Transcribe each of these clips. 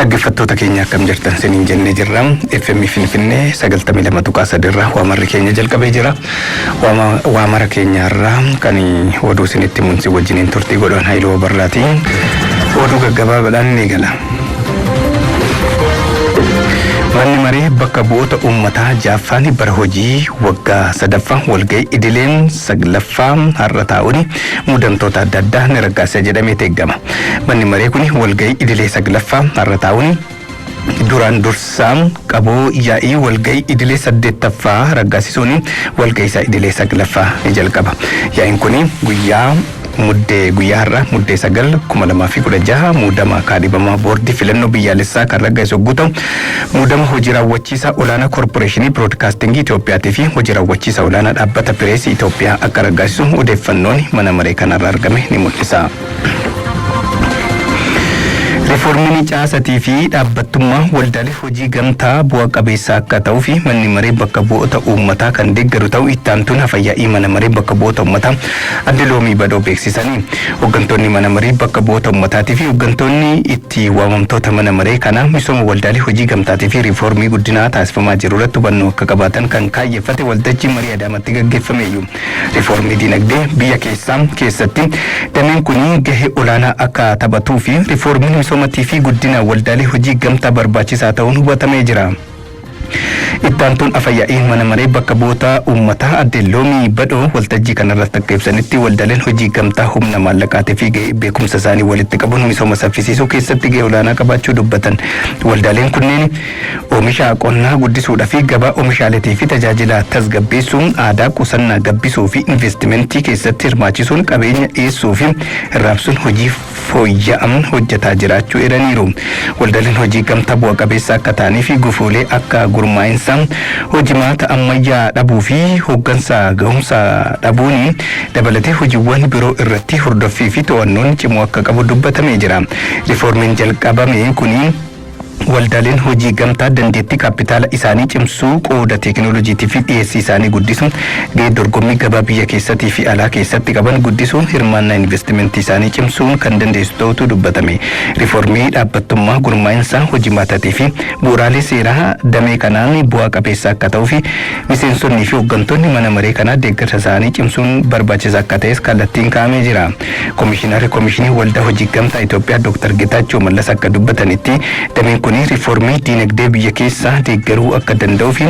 Dhaggeeffattoota keenya akkam jirtan siniin jennee jirra. FM Finfinnee 92.3 waamarri keenya jalqabee jira. Waamara keenyarraa kan oduu isinitti munsi wajjiniin turtii godhan Haayiluu Barraatiin oduu gaggabaabaadhaan ni gala. Manni maree bakka bu'oota uummataa jaaffaan bara hojii waggaa sadaffaa walga'ii idileen saglaffaa har'a taa'uun muudamtoota adda addaa ni raggaasisa jedhamee eegama. Manni maree kun walga'ii idilee saglaffaa har'a taa'uun duraan dursaa qaboo yaa'ii walga'ii idilee 8ffaa raggaasisuun walga'ii isaa idilee saglaffaa ni jalqaba. Yaa'iin kun guyyaa har'a muddee 9/2016 muudama kaadhimamaa boordii filannoo biyyaalessaa kan raggaasisu yogguu ta'u muudama hojii raawwachiisaa olaanaa koorporeeshinii biroodkaastingii Itoophiyaatii fi hojii raawwachiisaa olaanaa dhaabbata pireesii Itoophiyaa akka raggaasisu odeeffannoon mana maree kanarraa argame ni mul'isa. Riiformiin caasatii fi dhaabbattummaa waldaalee hojii gamtaa bu'a qabeessa akka ta'uu fi manni maree bakka bu'oota uummataa kan deeggaru ta'uu itti aantuun hafayyaa'ii mana maree bakka bu'oota uummataa adde Loomii Badoo beeksisanii hooggantoonni mana maree bakka bu'oota uummataatii fi hooggantoonni itti waamamtoota mana maree kanaa misooma waldaalee hojii gamtaatii fi riiformii guddinaa taasifamaa jiru irratti hubannoo akka qabaatan kan kaayyeffate waltajjii marii Adaamaatti gaggeeffameeyyu. Riiformii dinagdee biyya keessatti dameen kun gahee olaanaa akka taphatuu fi riiformiin misoomatii fi guddina waldaalee hojii gamtaa barbaachisaa ta'uun hubatamee jira. Itti aantuun hafayyaa'ii mana maree bakka bu'oota uummataa adde Loomii Badoo waltajjii kanarratti akka ibsanitti waldaaleen hojii gamtaa humna maallaqaatii fi beekumsa isaanii walitti qabuun misooma saffisiisuu keessatti gahee olaanaa qabaachuu dubbatan. Waldaaleen kunneen oomisha qonnaa guddisuudhaa fi gabaa oomishaaleetii fi tajaajila tasgabbeessuun aadaa qusannaa gabbisuu fi investimentii keessatti hirmaachisuun qabeenya dhiyeessuu fi raabsuun hojii fooyya'an hojjetaa jiraachuu eeraniiru. Waldaaleen hojii gamtaa bu'a qabeessa akka ta'anii fi gufuulee akka gurmaa'insa hojimaata ammayyaa dhabuu fi hooggansa gahumsa dhabuun dabalatee hojiiwwan biroo irratti hordoffii fi to'annoon cimuu akka qabu dubbatamee jira. Riiformiin jalqabame kun waldaaleen hojii gamtaa dandeettii kaapitaala isaanii cimsuu qooda teekinooloojiitii fi dhiyeessii isaanii guddisuun gahee dorgommii gabaa biyya keessattii fi alaa keessatti qaban guddisuun hirmaannaa investimentii isaanii cimsuun kan dandeessu ta'utu dubbatame. Riiformii dhaabbattummaa gurmaa'insa hojimaataatii fi bu'uuraalee seeraa damee kanaan bu'aa qabeessa akka ta'uu fi miseensonnii fi hooggantoonni mana maree kanaa deeggarsa isaanii cimsuun barbaachisaa akka ta'es kallattiin kaa'amee jira. Koomishinii waldaa hojii gamtaa Itoophiyaa Dr. Getaachoo Mallas akka dubbatanitti dameen kun riiformii dinagdee biyya keessaa deeggaruu akka danda'uu fi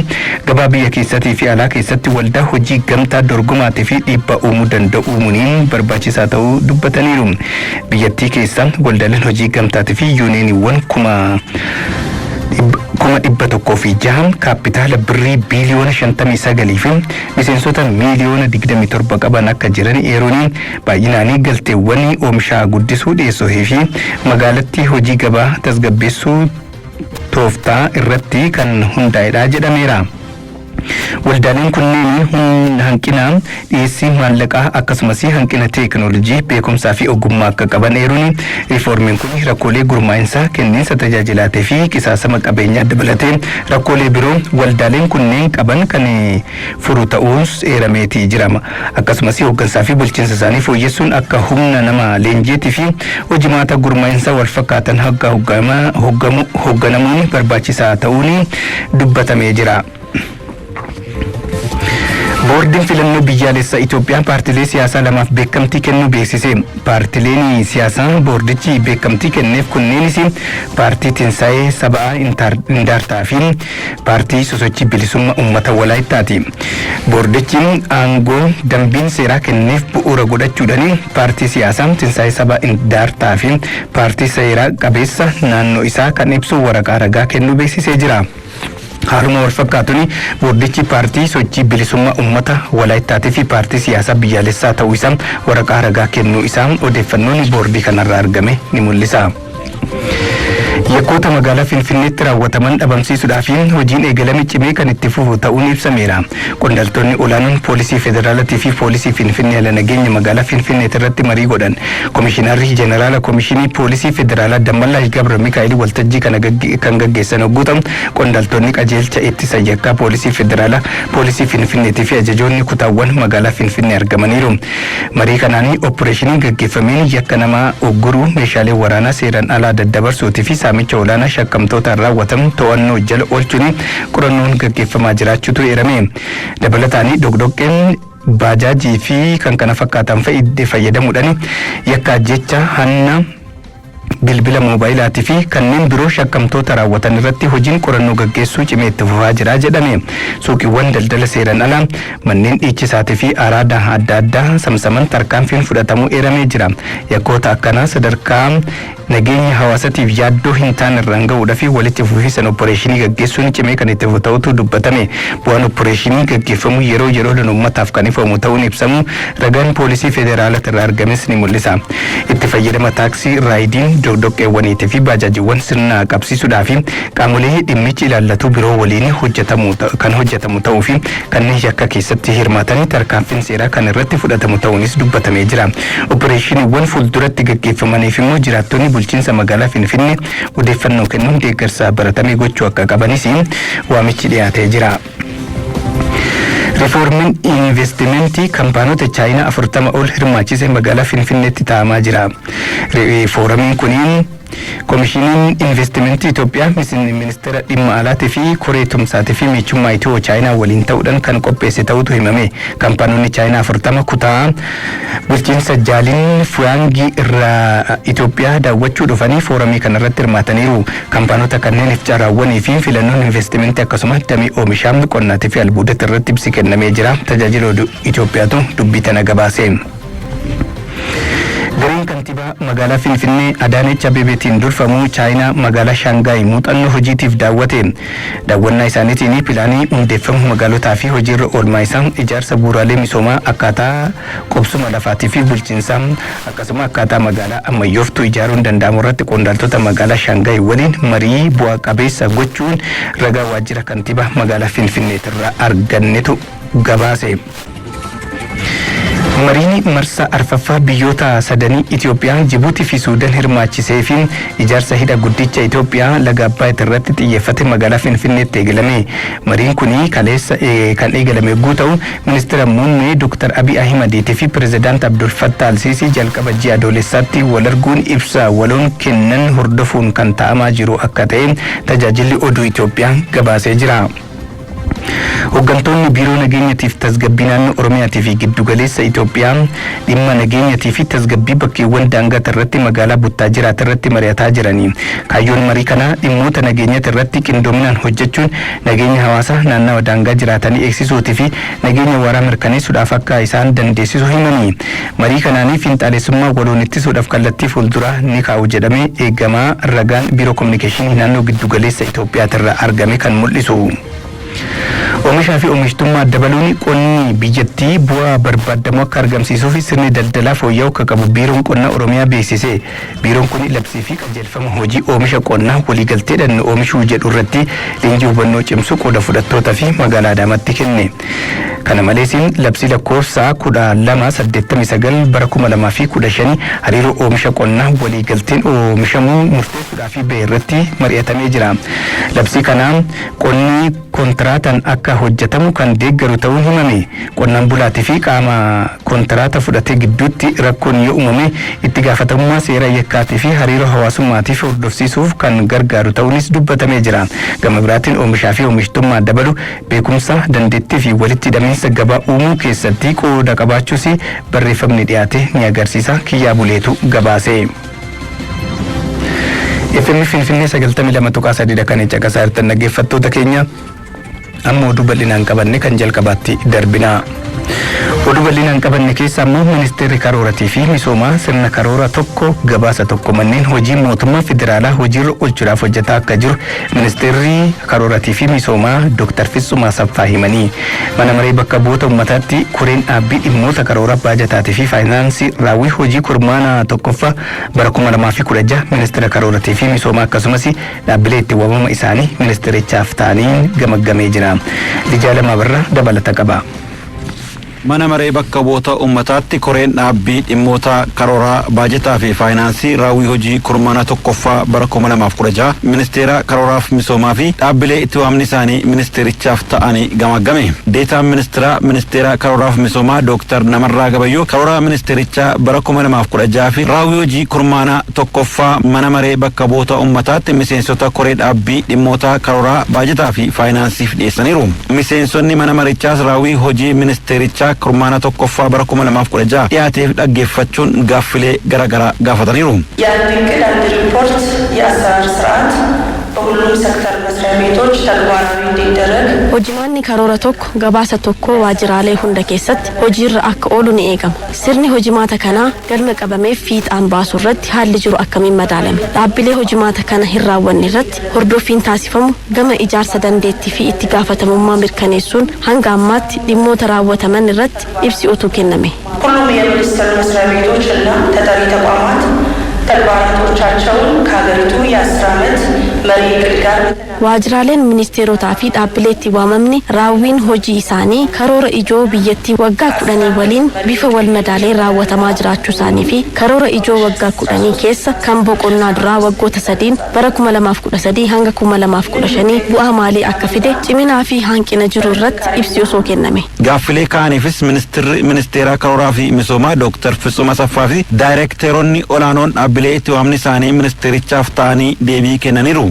gabaa biyya keessattii fi alaa keessatti waldaa hojii gamtaa dorgomaatii fi dhiibbaa uumuu danda'uun barbaachisaa ta'uu dubbataniiru. Biyyattii keessaa waldaaleen hojii gamtaatii fi yuuniyeeniiwwan kuma 106 kaapitaala birrii biiliyoona 59 fi miseensota miiliyoona 27 qaban akka jiran eeruun baay'inaan galteewwan oomishaa guddisuu dhiyeessuu fi magaalattii hojii gabaa tasgabbeessuu tooftaa irratti kan hundaa'edha jedhameera. Waldaaleen kunneen hanqina dhiyeessii maallaqaa akkasumas hanqina teekinooloojii beekumsaa fi ogummaa akka qaban eeruun riiformiin kun rakkoolee gurmaa'insaa kenniinsa tajaajilaatii fi qisaasama qabeenyaa dabalatee rakkoolee biroo waldaaleen kunneen qaban kan furu ta'uus eerameetii jirama. Akkasumas hooggansaa fi bulchiinsa isaanii fooyyessuun akka humna nama leenjiitii fi hojimaata gurmaa'insaa wal fakkaatan hoogganamuun barbaachisaa ta'uun dubbatamee jira. Boordiin filannoo biyyaalessaa Itoophiyaa paartilee siyaasaa lamaaf beekamtii kennuu beeksise. Paartileen siyaasaa boordichi beekamtii kenneef kunneenis paartii Tinsaa'ee Saba'aa Indaartaa fi paartii Sosochii Bilisummaa Uummata Walaayittaati. Boordichi aangoo dambiin seeraa kenneef bu'uura godhachuudhaan paartii siyaasaa Tinsaa'ee Saba'aa Indaartaa fi paartii seera qabeessa naannoo isaa kan ibsu waraqaa ragaa kennuu beeksisee jira. Haaluma wal fakkaatuun boordichi paartii sochii bilisummaa uummata Walaayittaatii fi paartii siyaasaa biyyaalessaa ta'uu isaa waraqaa ragaa kennuu isaa odeeffannoon boordii kanarraa argame ni mul'isa. Yakkoota magaalaa Finfinneetti raawwataman dhabamsiisuudhaaf hojiin eegalame cimee kan itti fufu ta'uun ibsameera. Qondaaltonni olaanoon poolisii federaalaatii fi poolisii Finfinnee ala nageenya magaalaa Finfinneetti irratti marii godhan. Komishinarri jeneraala komishinii poolisii federaalaa Dammallaash Gabra Mikaa'el waltajjii kan gaggeessan yogguu ta'u qondaaltonni qajeelcha ittisa yakkaa poolisii federaalaa poolisii Finfinneetii fi ajajoonni kutaawwan magaalaa Finfinnee argamaniiru. Marii kanaan opereeshiniin gaggeeffameen yakka namaa ogguruu meeshaalee waraanaa seeraan alaa daddabarsuutii fi waamicha olaanaa shakkamtoota raawwatan to'annoo jala oolchuun qorannoon gaggeeffamaa jiraachuutu eerame. Dabalataan dogdoqqeen baajaajii fi kan kana fakkaatan fayyadamuudhaan yakka jecha hanna bilbila mobaayilaatii fi kanneen biroo shakkamtoota raawwatan irratti hojiin qorannoo gaggeessuu cimee itti fufaa jira jedhame. Suuqiiwwan daldala seeran alaa manneen dhiichisaatii fi araada adda addaa samsaman tarkaanfiin fudhatamuu eeramee jira. Yakkoota akkanaa sadarkaa nageenya hawaasatiif yaaddoo hin taane irraan ga'uudhaa fi walitti fufiinsa operaashinii gaggeessuun cimee kan itti fufu ta'utu dubbatame. Bu'aan operaashinii gaggeeffamu yeroo uummataaf kan ifamu ta'uun ibsamu ragaan poolisii federaalaa irraa argames ni mul'isa. Itti fayyadama taaksii raayidiin dogdoqqeewwaniitii fi baajaajiiwwan sirna qabsiisuudhaa fi qaamolee dhimmichi ilaallatu biroo waliin hojjetamu ta'uu fi kanneen yakka keessatti hirmaatanii tarkaanfiin seeraa kan irratti fudhatamu ta'uunis dubbatamee jira. Operaashiniiwwan fuulduratti gaggeeffamaniif immoo jiraattonni bulchiinsa magaalaa Finfinnee odeeffannoo kennuun deeggarsa baratamee gochuu akka qabanis waamichi dhiyaatee jira. Riformiin investimentii kaampaanota Chaayinaa 40 ol hirmaachise magaalaa Finfinneetti taa'amaa jira. Fooramiin kuniin Komishiniin Investimentii Itoophiyaa ministeera dhimma alaatii fi koree tumsaatii fi michummaa Itiyoo Chaayinaa waliin ta'uudhaan kan qopheesse ta'utu himame. Kaampaanonni Chaayinaa 40 kutaa bulchiinsa Jaaliin Fuyaangii irraa Itoophiyaa daawwachuu dhufanii fooramii kanarratti hirmaataniiru. Kaampaanota kanneeniif carraawwanii fi filannoon investimentii akkasumas damee oomishaa qonnaatii fi albuudatti irratti ibsi kennamee jira. Tajaajila Itoophiyaatu dubbii tana gabaase. Gareen kantiibaa magaalaa Finfinnee Adaanech Abeebeetiin durfamu Chaayinaa magaalaa Shaangaay muuxannoo hojiitiif daawwate. Daawwannaa isaaniitiin pilaanii hundeeffamu magaalotaa fi hojiirra oolmaa isaa ijaarsa bu'uuraalee misoomaa akkaataa qubsuma lafaatii fi bulchiinsaa akkasuma akkaataa magaalaa ammayyooftuu ijaaruun danda'amu irratti qondaaltota magaalaa Shaangaay waliin marii bu'a qabeessa gochuun ragaa waajjira kantiibaa magaalaa Finfinneetirraa argannetu gabaase. Mariin marsaa arfaffaa biyyoota sadanii Itoophiyaa, Jibuutii fi Suudaan hirmaachisee fi ijaarsa hidha guddicha Itoophiyaa laga Abbaay irratti xiyyeeffate magaalaa Finfinneetti eegalame. Mariin kuni kaleessa kan eegalame yoo ta'u, ministeera muummee Dr. Abiy Ahimadiitii fi pirezidaant Abdul Fattah Al-Siisii jalqaba ji'a adoolessaatti wal arguun ibsa waloon kennan hordofuun kan taa'amaa jiru akka ta'e tajaajilli oduu Itoophiyaa gabaasee jira. Hooggantoonni biiroo nageenyaatiif tasgabbii naannoo Oromiyaatii fi giddugaleessa Itoophiyaa dhimma nageenyaatii fi tasgabbii bakkeewwan daangaa irratti magaalaa Buttaajiraa irratti mari'ataa jiranii. Kaayyoon marii kanaa dhimmoota nageenyaa irratti qindoominaan hojjechuun nageenya hawaasaa naannawa daangaa jiraatanii eegsisuutii fi nageenya waaraa mirkaneessuudhaaf akka isaan dandeessisu himanii. Marii kanaan fiinxaalessummaa waloon ittisuudhaaf kallattii fuulduraa ni kaa'u jedhamee eegamaa ragaan biiroo kominikeeshinii naannoo giddugaleessa Itoophiyaa irraa argame kan mul'isu. Oomishaa fi oomishtummaa dabaluun qonni biyyattii bu'aa barbaadamu akka argamsiisuu fi sirni daldalaa fooyya'u akka qabu biiroon qonnaa Oromiyaa beeksise. Biiroon kun labsii fi qajeelfama hojii oomisha qonnaa waliigalteedhaan oomishuu jedhu irratti leenjii hubannoo cimsuu qooda fudhattootaa fi magaalaa Adaamaatti kenne. Kana malees labsii lakkoofsa 1289 bara 2015 hariiroo oomisha qonnaa waliigalteen oomishamuu murteessuudhaaf ba'e irratti mari'atamee jira. Labsii kanaan qonni kontiraataan akka hojjetamu kan deeggaru ta'uun himame. Qonnaan bulaatii fi qaama kontiraata fudhatee gidduutti rakkoon yoo uumame itti gaafatamummaa seera yakkaatii fi hariiroo hawaasummaatiif hordofsiisuuf kan gargaaru ta'uunis dubbatamee jira. Gama biraatiin oomishaa fi oomishtummaa dabalu beekumsa, dandeettii fi walitti hidhamiinsa gabaa uumuu keessatti qooda qabaachuus barreeffamni dhiyaate ni agarsiisa. Kiyyaa Buleetu gabaase. FM Finfinnee 92.3 kan caqasaa jirtan dhaggeeffattoota keenya amma oduu bal'inaan qabanne kan jalqabaatti darbina. Oduu bal'inaan qabanne keessa ammoo ministeerri karooratii fi misoomaa sirna karoora tokko gabaasa tokko manneen hojii mootummaa federaalaa hojiirra oolchuudhaaf hojjetaa akka jiru ministeerri karooratii fi misoomaa Dr. Fitsum Asaffaa himanii. Mana maree bakka bu'oota uummataatti koreen dhaabbii dhimmoota karoora baajataatii fi faayinaansii raawwii hojii kurmaana tokkoffaa bara 2016 ministeera karooratii fi misoomaa akkasumas dhaabbilee itti waamama isaanii ministeerichaaf ta'anii gamaggamee jira. Lijaa Lamaa Barraa dabalata qaba. mana maree bakka bu'oota uummataatti koreen dhaabbii dhimmoota karooraa baajetaa fi faayinaansii raawwii hojii kurmaana tokkoffaa bara 2016 ministeera karooraaf misoomaa fi dhaabbilee itti waamni isaanii ministeerichaaf ta'anii gamaggame. Deetaan ministeera karooraaf misoomaa Dr. Namarraa Gabayyoo karooraa ministeerichaa bara 2016 fi raawwii hojii kurmaana tokkoffaa mana maree bakka bu'oota uummataatti miseensota koree dhaabbii dhimmoota karooraa baajetaa fi faayinaansiif dhiyeessaniiru. Miseensonni mana marichaas raawwii hojii ministeerichaa kurmaana tokkoffaa bara 2016 dhiyaateef dhaggeeffachuun gaaffilee garaagaraa gaafataniiru. የእቅድ አንድ ሪፖርት የአሰራር ስርዓት በሁሉም ሴክተር መስሪያ ቤቶች ተግባራዊ እንዲደረግ hojimaanni karoora tokko gabaasa tokko waajjiraalee hunda keessatti hojiirra akka oolu ni eegama. Sirni hojimaata kanaa galma qabamee fiixaan baasu irratti haalli jiru akkamiin madaalame. Dhaabbilee hojimaata kana hin raawwanne irratti hordoffiin taasifamu gama ijaarsa dandeettii fi itti gaafatamummaa mirkaneessuun hanga ammaatti dhimmoota raawwataman irratti ibsi utuu kenname. ሁሉም የሚኒስቴር መስሪያ ቤቶች እና ተጠሪ ተቋማት ተግባራቶቻቸውን ከሀገሪቱ የ10 ዓመት መሪ እቅድ ጋር waajjiraaleen ministeerotaa fi dhaabbilee itti waamamni raawwiin hojii isaanii karoora ijoo biyyattii waggaa 10 waliin bifa wal madaaleen raawwatamaa jiraachuu isaanii fi karoora ijoo waggaa 10 keessa kan boqonnaa duraa waggoota 3 bara 2013 hanga 2015 bu'aa maalii akka fide ciminaa fi hanqina jiru irratti ibsi osoo kenname. Gaaffilee kaaniifis ministeera karooraa fi misoomaa Dr. Fitsum Asaffaa fi daayirekteeronni olaanoon dhaabbilee itti waamni isaanii ministeerichaaf ta'anii deebii kennaniiru.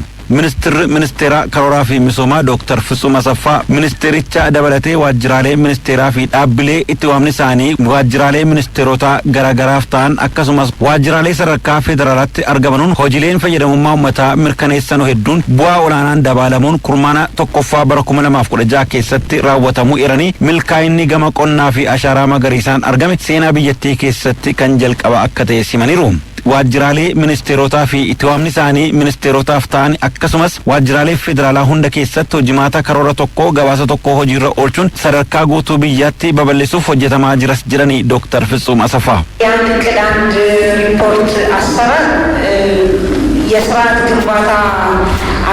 ministeera karooraa fi misoomaa Dr. Fitsum Asaffaa ministeericha dabalatee waajjiraalee ministeeraa fi dhaabbilee itti waamni isaanii waajjiraalee ministeerotaa garaagaraaf ta'an akkasumas waajjiraalee sadarkaa federaalaatti argamanuun hojiileen fayyadamummaa uummataa mirkaneessan hedduun bu'aa olaanaan dabaalamuun kurmaana tokkoffaa bara 2016 keessatti raawwatamuu eeranii milkaa'inni gama qonnaa fi ashaaraa magariisaan argame seenaa biyyattii keessatti kan jalqaba akka ta'e simaniiru. waajjiraalee ministeerotaa fi itti waamni isaanii ministeerotaaf ta'an akkasumas waajjiraalee federaalaa hunda keessatti hojimaata karoora tokko gabaasa tokko hojiirra oolchuun sadarkaa guutuu biyyaatti babal'isuuf hojjetamaa jiras jedhanii Dr. Fitsum Asaffaa. የእቅድ አንድ ሪፖርት አሰራር የስርዓት ግንባታ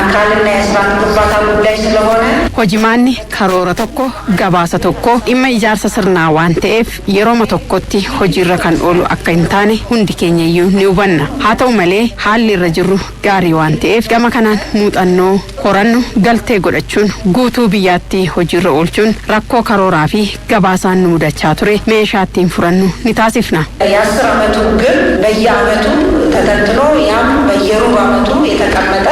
አካልና የስርዓት ግንባታ ጉዳይ ስለሆነ hojimaanni karoora tokko gabaasa tokko dhimma ijaarsa sirnaa waan ta'eef yeroo tokkotti hojiirra kan oolu akka hin taane hundi keenya iyyuu ni hubanna. Haa ta'u malee haalli irra jirru gaarii waan ta'eef gama kanaan muuxannoo horannu galtee godhachuun guutuu biyyaatti hojiirra oolchuun rakkoo karooraa fi gabaasaan nu mudachaa ture meeshaa ittiin furannu ni taasifna. የ10 ዓመቱ ግን በየዓመቱ ተተንትኖ ያም በየሩብ ዓመቱ የተቀመጠ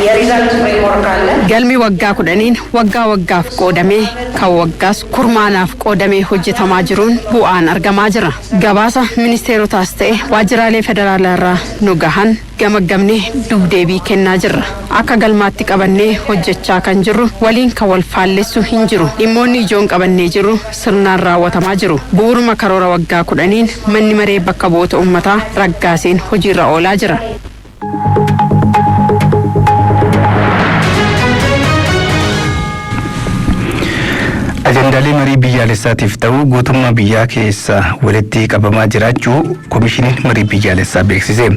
የሪዛልት ፍሬምወርክ አለ። galmi waggaa 10 waggaaf qoodamee kan waggaas kurmaanaaf qoodamee hojjetamaa jiruun bu'aan argamaa jira. Gabaasa ministeerotaas ta'e waajjiraalee federaalaa irraa nu gahan gamaggamnee dubdeebii kennaa jirra. Akka galmaatti qabannee hojjechaa kan jirru waliin kan wal faallessu hin jiru. Dhimmoonni ijoon qabannee jirru sirnaan raawwatamaa jiru. Bu'uuruma karoora waggaa 10 manni maree bakka bu'oota uummataa raggaaseen hojiirra oolaa jira. ajendaalee marii biyyaalessaatiif ta'u guutummaa biyyaa keessa walitti qabamaa jiraachuu komishiniin marii biyyaalessaa beeksise.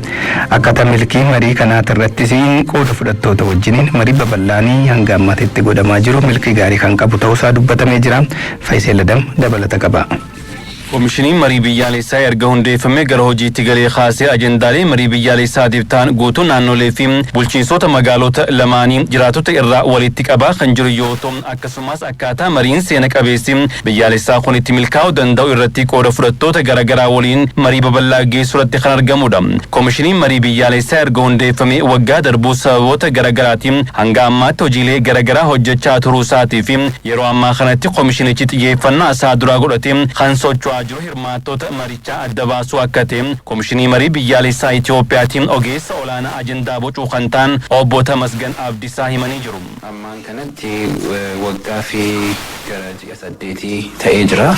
Akkaataa milkii marii kanaa irrattis qooda fudhattoota wajjiniin marii babal'aanii hanga ammaatti godhamaa jiru milkii gaarii kan qabu ta'uusaa dubbatamee jira. Faayiseel Adam dabalata qaba. komishiniin marii biyyaalessaa erga hundeeffamee gara hojiitti galee kaasee ajendaalee marii biyyaalessaatiif ta'an guutuu naannolee fi bulchiinsota magaalota lamaanii jiraatota irraa walitti qabaa kan jiru yoo ta'u akkasumas akkaataa mariin seena qabeessi biyyaalessaa kun itti milkaa'uu danda'u irratti qooda fudhattoota garaagaraa waliin marii babal'aa geessuu irratti kan argamudha. Komishiniin marii biyyaalessaa erga hundeeffamee waggaa darbuu sababoota garaagaraatiin hanga ammaatti hojiilee garaagaraa hojjechaa turuu isaatii fi yeroo ammaa kanatti komishinichi xiyyeeffannaa isaa duraa godhatee kan socho'aa jiru hirmaattota marichaa adda baasuu akka ta'e komishinii marii biyyaalessaa Itiyoophiyaatiin ogeessa olaanaa ajendaa bocuu kan ta'an obbo Tamasgan Abdiisaa himanii jiru. Ammaan kanatti waggaa fi gara ji'a 8 ta'ee jira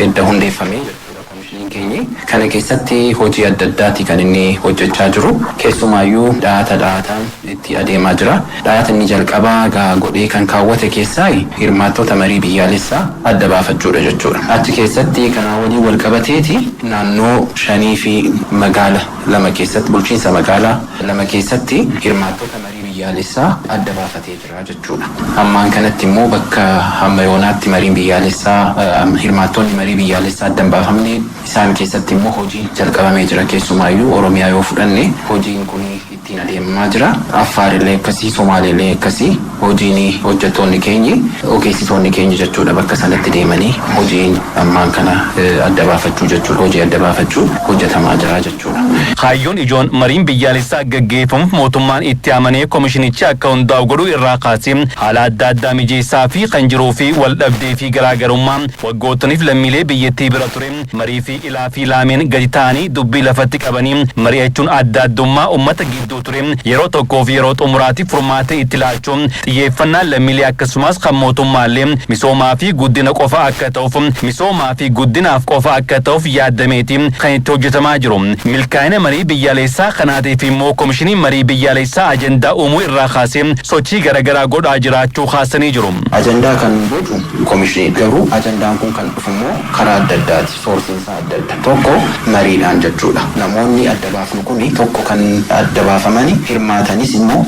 edda hundeeffamee komishiniin keenya kana keessatti hojii adda addaati kan inni hojjechaa jiru. Keessumaayyuu dhaataan itti adeemaa jira. Dhaata inni jalqabaa godhee kan kaawwate keessaa hirmaattota marii biyyaalessaa adda baafachuudha jechuudha. Achi keessatti kanaa waliin wal qabateeti naannoo 5 fi magaala 2 keessatti bulchiinsa magaalaa 2 keessatti hirmaattota marii biyyaalessaa adda baafatee jira jechuudha. Ammaan kanatti immoo bakka hamma yoonaatti mariin biyyaalessaa hirmaattonni marii biyyaalessaa adda baafamne isaan keessatti immoo hojii jalqabamee jira. Keessumaayyuu Oromiyaa yoo fudhanne hojiin kun ittiin adeemaa jira. Affaarillee akkasii, Somaaleellee akkasii hojiin hojjettoonni keenya ogeessitoonni keenya jechuudha bakka sanatti deemanii hojiin ammaan kana adda baafachuu jechuudha. Hojii adda baafachuu hojjetamaa jira jechuudha. Kaayyoon ijoon mariin biyyaalessaa gaggeeffamuuf mootummaan itti amanee komishinichi akka hundaa'u godhuu irraa kaasee haala adda addaa mijeessaa fi kan jiruu fi wal dhabdee fi garaagarummaa waggootaniif lammiilee biyyattii bira ture marii fi ilaa fi laameen gadi ta'anii dubbii lafatti qabanii mari'achuun adda addummaa uummata gidduu ture yeroo tokkoo fi yeroo xumuraatiif furmaata itti laachuun xiyyeeffannaan lammiilee akkasumas kan mootummaallee misoomaa fi guddina qofa akka ta'uuf misoomaa fi guddinaaf qofa akka ta'uuf yaadameeti kan itti hojjetamaa jiru. Milkaa'ina marii biyyaalessaa kanaatiif immoo komishiniin marii biyyaalessaa ajandaa uumuu irraa kaasee sochii garaagaraa godhaa jiraachuu kaasanii jiru. Ajandaa kan bocu komishinii garuu ajandaan kun kan dhufu immoo karaa adda addaati. Soorsiinsaa adda adda. Tokko mariidhaan jechuudha. Namoonni adda baafnu kun tokko kan adda baafamanii hirmaatanis immoo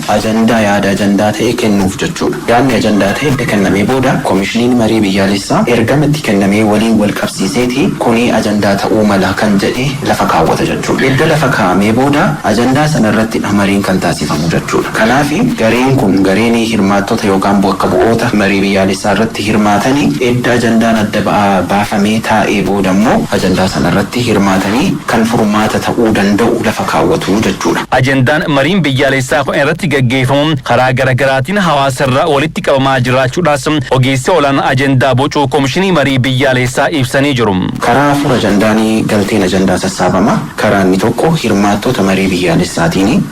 yaada ajandaa ta'e kennuuf jechuudha. Yaadni ajandaa ta'e edda kennamee booda komishiniin marii biyyaalessaa ergamatti kennamee waliin wal qabsiiseeti kuni ajandaa ta'uu mala kan jedhe lafa kaawwata jechuudha. Edda lafa kaa'amee booda ajandaa sanarratti mariin kan taasifamu jechuudha. Kanaaf gareen hirmaattota yookaan bakka bu'oota marii biyyaalessaa irratti hirmaatanii edda ajandaan adda baafamee taa'ee booda immoo ajandaa sanarratti hirmaatanii kan furmaata ta'uu danda'u lafa kaawwatu jechuudha. Ajandaan mariin biyyaalessaa kun irratti gaggeeffamu karaa garaagaraatiin hawaasarraa walitti qabamaa jiraachuudhaas ogeessi olaanaa ajandaa bocuu komishinii marii biyyaalessaa ibsanii jiru. Karaa afur ajandaanii galteen ajandaa sassaabama. Karaa inni tokko hirmaattota marii biyyaalessaatiin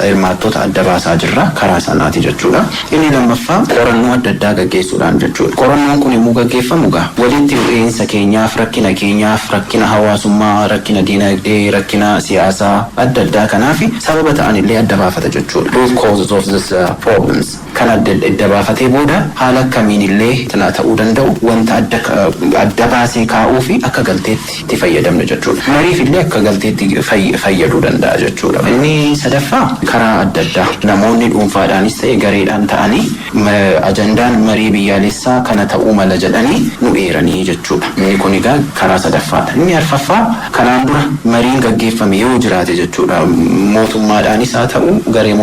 hirmaattota adda baasaa jirra karaa sanaati jechuudha. Inni lammaffaa qorannoo adda addaa gaggeessuudhaan jechuudha. Qorannoon kun immoo gaggeeffamu walitti bu'iinsa keenyaaf, rakkina hawaasummaa, rakkina diinagdee, rakkina siyaasaa adda addaa kanaaf sababa ta'anillee adda baafata jechuudha. Root causes of this problems kan adda baafatee booda haala akkamiin illee ta'uu danda'u wanta adda baasee kaa'uu fi akka galteetti itti fayyadamna jechuudha. Mariif illee akka galteetti fayyaduu danda'a jechuudha. Inni sadaffaa karaa adda addaa namoonni dhuunfaadhaanis ta'e gareedhaan ta'anii ajandaan marii biyyaalessaa kana ta'uu mala jedhanii nu eeranii jechuudha. Inni kun egaa karaa sadaffaadha. Inni arfaffaa kanaan dura mariin gaggeeffame yoo jiraate jechuudha. Mootummaadhaanis haa ta'u garee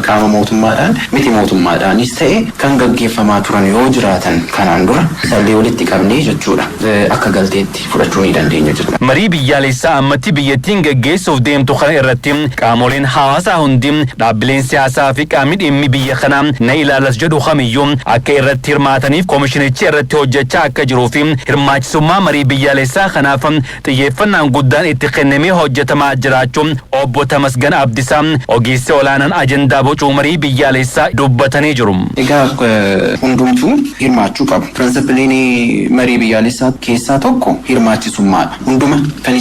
qaama mootummaadhaan miti mootummaadhaanis ta'e kan gaggeeffamaa turan yoo jiraatan kanaan dura sallee walitti qabnee jechuudha. Akka galteetti fudhachuu ni dandeenya jechuudha. Marii biyyaalessaa ammatti biyyattiin gaggeessuuf deemtu kana irratti qaamoleen hawaasaa hundi dhaabbileen siyaasaa fi qaamni dhimmi biyya kanaa na ilaalas jedhu kamiyyuu akka irratti hirmaataniif komishinichi irratti hojjechaa akka jiruu fi hirmaachisummaa marii biyyaalessaa kanaaf xiyyeeffannaan guddaan itti kennamee hojjetamaa jiraachuun obbo Tamasgan Abdisaa ogeessi olaanaan ajandaa bocuu marii biyyaalessaa dubbatanii jiru. Egaa hundumtuu hirmaachuu qabu. Pirinsipiliin marii biyyaalessaa keessaa tokko hirmaachisummaadha. Hunduma kan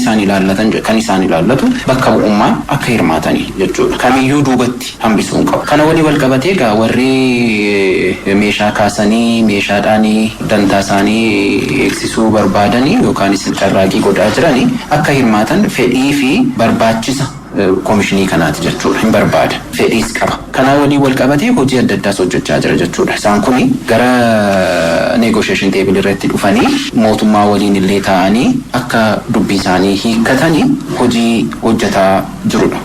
isaan ilaallatu bakka bu'ummaan akka hirmaatanii jechuudha. Kamiyyuu duubatti hambisuun qabu. Kana walii wal qabatee egaa warri meeshaa kaasanii meeshaadhaan dantaa isaanii eegsisuu barbaadanii yookaanis carraaqii godhaa jiranii akka hirmaatan fedhii fi barbaachisa komishinii kanaati jechuudha. Hin barbaada. Fedhiis qaba. Kana walii wal qabatee hojii adda addaas hojjechaa jira jechuudha. Isaan kun gara negotiation table irratti dhufanii mootummaa waliin illee taa'anii akka dubbii isaanii hiikkatanii hojii hojjetaa jirudha.